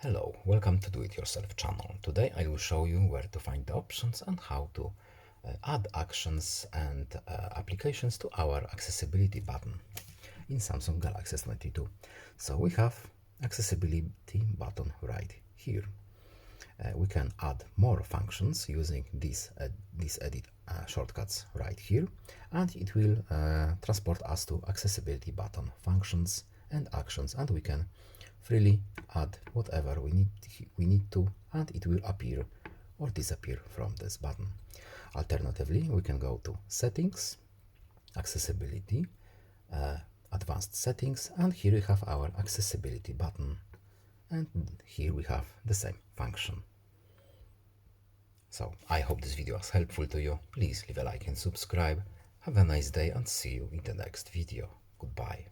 Hello, welcome to Do It Yourself channel. Today I will show you where to find the options and how to add actions and applications to our accessibility button in Samsung Galaxy S22. So we have accessibility button right here. We can add more functions using these edit shortcuts right here, and it will transport us to accessibility button functions and actions, and we can freely add whatever we need to, and it will appear or disappear from this button. Alternatively, we can go to settings, accessibility, advanced settings, and here we have our accessibility button, and here we have the same function. So I hope this video was helpful to you. Please leave a like and subscribe. Have a nice day and see you in the next video. Goodbye.